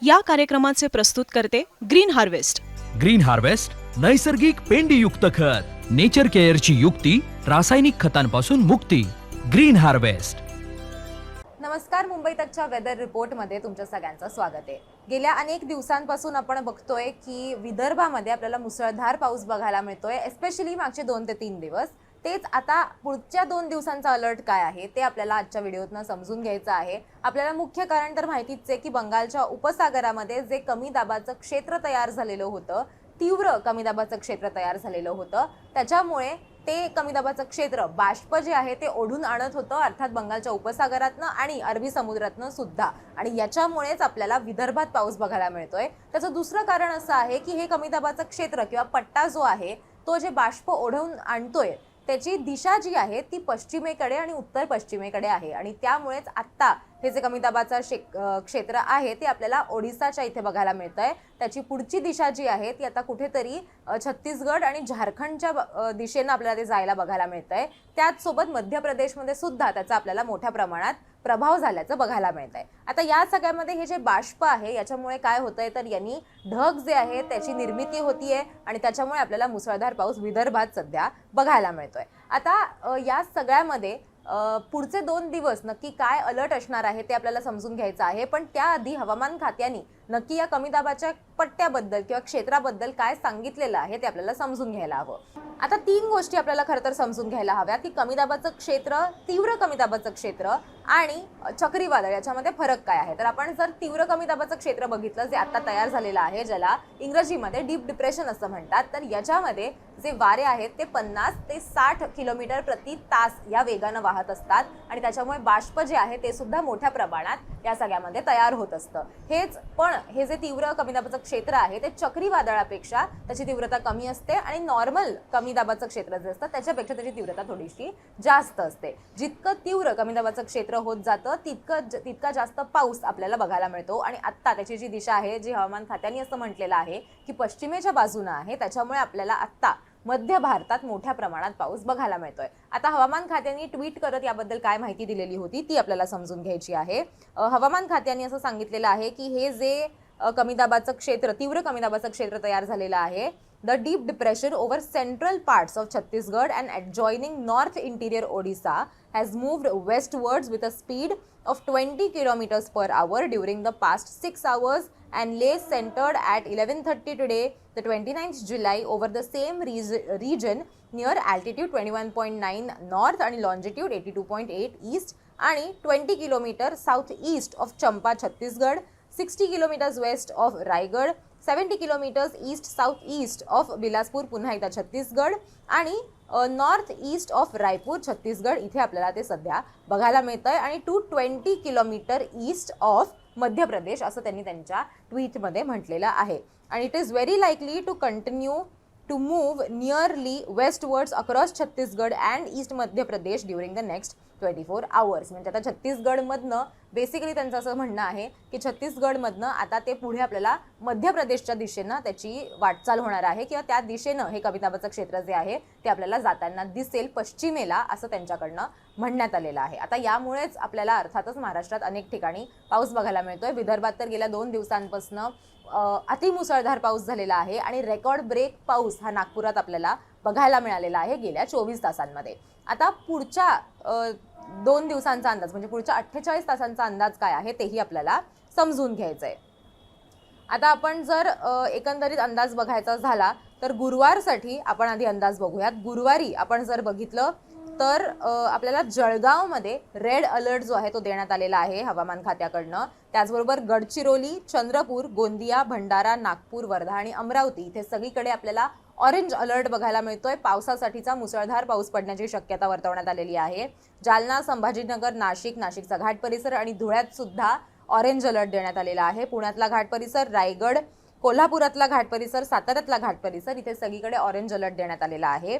या कार्यक्रमाचे प्रस्तुतकर्ते green harvest. Green harvest नैसर्गिक पेंडीयुक्त खत, नेचर केअरची युक्ती, रासायनिक खतांपासून मुक्ती. Green harvest. नमस्कार, मुंबई तकच्या वेदर रिपोर्टमध्ये तुमच्या सगळ्यांचं स्वागत आहे. गेल्या अनेक दिवसांपासून आपण बघतोय की विदर्भामध्ये आपल्याला मुसळधार पाऊस बघायला मिळतोय, एस्पेशली मागचे 2 ते 3 दिवस. तेच आता पुढच्या 2 दिवसांचा अलर्ट काय आहे ते आपल्याला आजच्या व्हिडिओतनं समजून घ्यायचं आहे. आपल्याला मुख्य कारण तर माहितीच आहे की बंगालच्या उपसागरामध्ये जे कमी दाबाचं क्षेत्र तयार झालेलं होतं, तीव्र कमी दाबाचं क्षेत्र तयार झालेलं होतं, त्याच्यामुळे ते कमी दाबाचं क्षेत्र बाष्प जे आहे ते ओढून आणत होतं, अर्थात बंगालच्या उपसागरातनं आणि अरबी समुद्रातनं सुद्धा. आणि याच्यामुळेच आपल्याला विदर्भात पाऊस बघायला मिळतोय. त्याचं दुसरं कारण असं आहे की हे कमी दाबाचं क्षेत्र किंवा पट्टा जो आहे तो जे बाष्प ओढवून आणतोय त्याची दिशा जी आहे ती पश्चिमेकडे आणि उत्तर पश्चिमेकडे आहे. आणि त्यामुळेच आत्ता हे जे कमी दाबाचं क्षेत्र आहे ते आपल्याला ओडिसाच्या इथे बघायला मिळतंय. त्याची पुढची दिशा जी आहे ती आता कुठेतरी छत्तीसगड आणि झारखंडच्या दिशेनं आपल्याला ते जायला बघायला मिळतंय. त्याचसोबत मध्य प्रदेशमध्ये सुद्धा त्याचा आपल्याला मोठ्या प्रमाणात प्रभाव झाल्याचं बघायला मिळतंय. आता या सगळ्यामध्ये हे जे बाष्प आहे याच्यामुळे काय होतंय तर यांनी ढग जे आहे त्याची निर्मिती होतीये आणि त्याच्यामुळे आपल्याला मुसळधार पाऊस विदर्भात सध्या बघायला मिळतोय. आता या सगळ्यामध्ये पुढचे 2 दिवस नक्की काय अलर्ट असणार आहे ते आपल्याला समजून घ्यायचं आहे. पण त्याआधी हवामान खात्याने नक्की या कमी दाबाच्या पट्ट्याबद्दल किंवा क्षेत्राबद्दल काय सांगितलेलं आहे ते आपल्याला समजून घ्यायला हवं. आता 3 गोष्टी आपल्याला खरं तर समजून घ्यायला हव्या की कमी दाबाचं क्षेत्र, तीव्र कमी दाबाचं क्षेत्र आणि चक्रीवादळ याच्यामध्ये फरक काय आहे. तर आपण जर तीव्र कमी दाबाचं क्षेत्र बघितलं जे आता तयार झालेलं आहे, ज्याला इंग्रजीमध्ये डीप डिप्रेशन असं म्हणतात, तर याच्यामध्ये जे वारे आहेत ते 50 ते 60 किलोमीटर प्रति तास या वेगानं वाहत असतात आणि त्याच्यामुळे बाष्प जे आहे ते सुद्धा मोठ्या प्रमाणात या सगळ्यामध्ये तयार होत असतं. पण हे जे तीव्र कमी दाबाचं क्षेत्र आहे ते चक्रीवादळापेक्षा त्याची तीव्रता कमी असते आणि नॉर्मल कमी दाबाचं क्षेत्र जे असतं त्याच्यापेक्षा त्याची तीव्रता थोडीशी जास्त असते. जितकं तीव्र कमी दाबाचं क्षेत्र होत जातं तितका जास्त पाऊस आपल्याला बघायला मिळतो. आणि आत्ता त्याची जी दिशा आहे, जी हवामान खात्याने असं म्हटलेलं आहे की पश्चिमेच्या बाजूनं आहे, त्याच्यामुळे आपल्याला आत्ता मध्य भारतात मोठ्या प्रमाणात पाऊस बघायला मिळतोय. आता हवामान खात्याने ट्विट करत याबद्दल काय माहिती दिलेली होती ती आपल्याला समजून घ्यायची आहे. हवामान खात्याने असं सांगितलेलं आहे की हे जे कमी दाबाचं क्षेत्र, तीव्र कमी दाबाचं क्षेत्र तयार झालेलं आहे, the deep depression over central parts of Chhattisgarh and adjoining north interior Odisha has moved westwards with a speed of 20 kilometers per hour during the past 6 hours and lay centered at 11:30 today, the 29th July, over the same region near altitude 21.9 north and longitude 82.8 east आणि 20 kilometer southeast of Champa, Chhattisgarh, 60 kilometers west of Raigad, 70 kilometers east southeast of Bilaspur, पुन्हा एकदा छत्तीसगड, आणि north east of Raipur, Chhattisgarh इथे आपल्याला ते सध्या बघायला मिळतंय. आणि 220 kilometre east of Madhya Pradesh असं त्यांनी त्यांच्या ट्विटमध्ये म्हटलेलं आहे. आणि it is very likely to continue to move nearly westwards across Chhattisgarh and East Madhya Pradesh during the next 24 hours. म्हणजे आता छत्तीसगडमधनं बेसिकली त्यांचं असं म्हणणं आहे की छत्तीसगडमधनं आता ते पुढे आपल्याला मध्य प्रदेशच्या दिशेनं त्याची वाटचाल होणार आहे किंवा त्या दिशेनं हे कमी दाबाचं क्षेत्र जे आहे ते आपल्याला जाताना दिसेल पश्चिमेला, असं त्यांच्याकडनं म्हणण्यात आलेलं आहे. आता यामुळेच आपल्याला अर्थातच महाराष्ट्रात अनेक ठिकाणी पाऊस बघायला मिळतोय. विदर्भात तर गेल्या 2 दिवसांपासून अतिमुसळधार पाऊस झालेला आहे आणि रेकॉर्ड ब्रेक पाऊस हा नागपुरात आपल्याला बघायला मिळालेला आहे गेल्या 24 तासांमध्ये. आता पुढच्या 2 दिवसांचा अंदाज म्हणजे पुढच्या 48 तासांचा अंदाज काय आहे तेही आपल्याला समजून घ्यायचंय. आता आपण जर एकंदरीत अंदाज बघायचा झाला तर गुरुवारसाठी आपण आधी अंदाज बघूयात. गुरुवारी आपण जर बघितलं तर आपल्याला जळगावमध्ये रेड अलर्ट जो आहे तो देण्यात आलेला आहे हवामान खात्याकडनं. त्याचबरोबर गडचिरोली, चंद्रपूर, गोंदिया, भंडारा, नागपूर, वर्धा आणि अमरावती इथे सगळीकडे आपल्याला ऑरेंज अलर्ट बघायला मिळतोय. पावसासाठीचा मुसळधार पाऊस पडण्याची शक्यता वर्तवण्यात आलेली आहे. जालना, संभाजीनगर, नाशिकचा घाट परिसर आणि धुळ्यात सुद्धा ऑरेंज अलर्ट देण्यात आलेला आहे. पुण्यातला घाट परिसर, रायगड, कोल्हापुरातला घाट परिसर, साताऱ्यातला घाट परिसर इथे सगळीकडे ऑरेंज अलर्ट देण्यात आलेला आहे.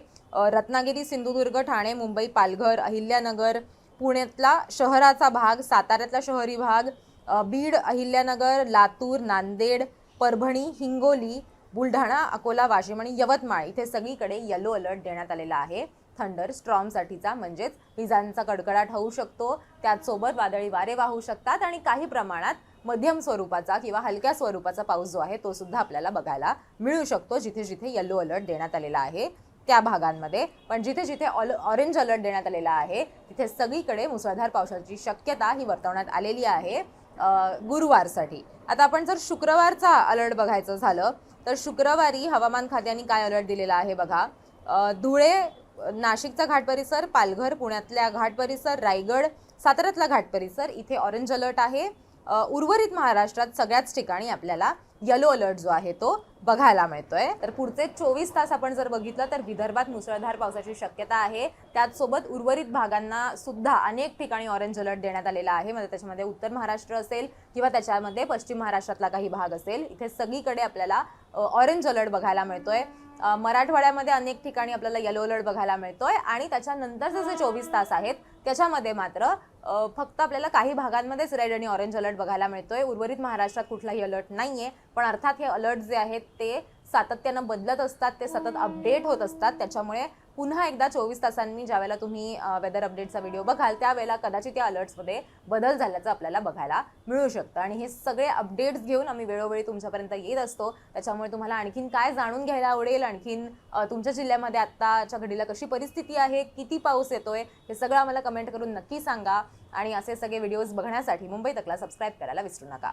रत्नागिरी, सिंधुदुर्ग, ठाणे, मुंबई, पालघर, अहिल्यानगर, पुण्यातला शहराचा भाग, साताऱ्यातला शहरी भाग, बीड, अहिल्यानगर, लातूर, नांदेड, परभणी, हिंगोली, बुलढाणा, अकोला, वाशिम आणि यवतमाळ इथे सगळीकडे येलो अलर्ट देण्यात आलेला आहे. थंडर स्ट्रॉमसाठीचा, म्हणजेच विजांचा कडकडाट होऊ शकतो, त्याचसोबत वादळी वारे वाहू शकतात आणि काही प्रमाणात मध्यम स्वरूपाचा किंवा हलक्या स्वरूपाचा पाऊस जो आहे तो सुद्धा आपल्याला बघायला मिळू शकतो, जिथे जिथे येलो अलर्ट देण्यात आलेला आहे त्या भागांमध्ये. पण जिथे जिथे ऑरेंज अलर्ट देण्यात आलेला आहे तिथे सगळीकडे मुसळधार पावसाची शक्यता ही वर्तवण्यात आलेली आहे गुरुवारसाठी. आता आपण जर शुक्रवारचा अलर्ट बघायचं झालं तर शुक्रवारी हवामान खात्याने काय अलर्ट दिलेला आहे बघा. धुळे, नाशिकचा घाट परिसर, पालघर, पुण्यातल्या घाट परिसर, रायगड, साताऱ्यातला घाट परिसर इथे ऑरेंज अलर्ट आहे. उर्वरित महाराष्ट्रात सगळ्याच ठिकाणी आपल्याला येलो अलर्ट जो आहे तो बघायला मिळतोय. तर पुढचे 24 तास आपण जर बघितलं तर विदर्भात मुसळधार पावसाची शक्यता आहे. त्याचसोबत उर्वरित भागांना सुद्धा अनेक ठिकाणी ऑरेंज अलर्ट देण्यात आलेला आहे. म्हणजे त्याच्यामध्ये उत्तर महाराष्ट्र असेल किंवा त्याच्यामध्ये पश्चिम महाराष्ट्रातला काही भाग असेल, इथे सगळीकडे आपल्याला ऑरेंज अलर्ट बघायला मिळतोय. मराठवाड्यामध्ये अनेक ठिकाणी आपल्याला येलो अलर्ट बघायला मिळतोय आणि त्याच्यानंतरचे जे 24 तास आहेत त्याच्यामध्ये मात्र फक्त आपल्याला काही भागांमध्येच रेड आणि ऑरेंज अलर्ट बघायला मिळतोय. उर्वरित महाराष्ट्रात कुठलाही अलर्ट नाहीये. पण अर्थात हे अलर्ट जे आहेत ते सातत्यानं बदलत असतात, ते सतत अपडेट होत असतात. त्याच्यामुळे पुन्हा एकदा 24 तासांनी ज्यावेळेला तुम्ही वेदर अपडेटचा व्हिडिओ बघाल त्यावेळेला कदाचित या अलर्ट्समध्ये बदल झाल्याचं आपल्याला बघायला मिळू शकतं. आणि हे सगळे अपडेट्स घेऊन आम्ही वेळोवेळी तुमच्यापर्यंत येत असतो. त्याच्यामुळे तुम्हाला आणखीन काय जाणून घ्यायला आवडेल, आणखीन तुमच्या जिल्ह्यामध्ये आत्ताच्या घडीला कशी परिस्थिती आहे, किती पाऊस येतोय, हे सगळं आम्हाला कमेंट करून नक्की सांगा. आणि असे सगळे व्हिडिओज बघण्यासाठी मुंबई तकला सबस्क्राईब करायला विसरू नका.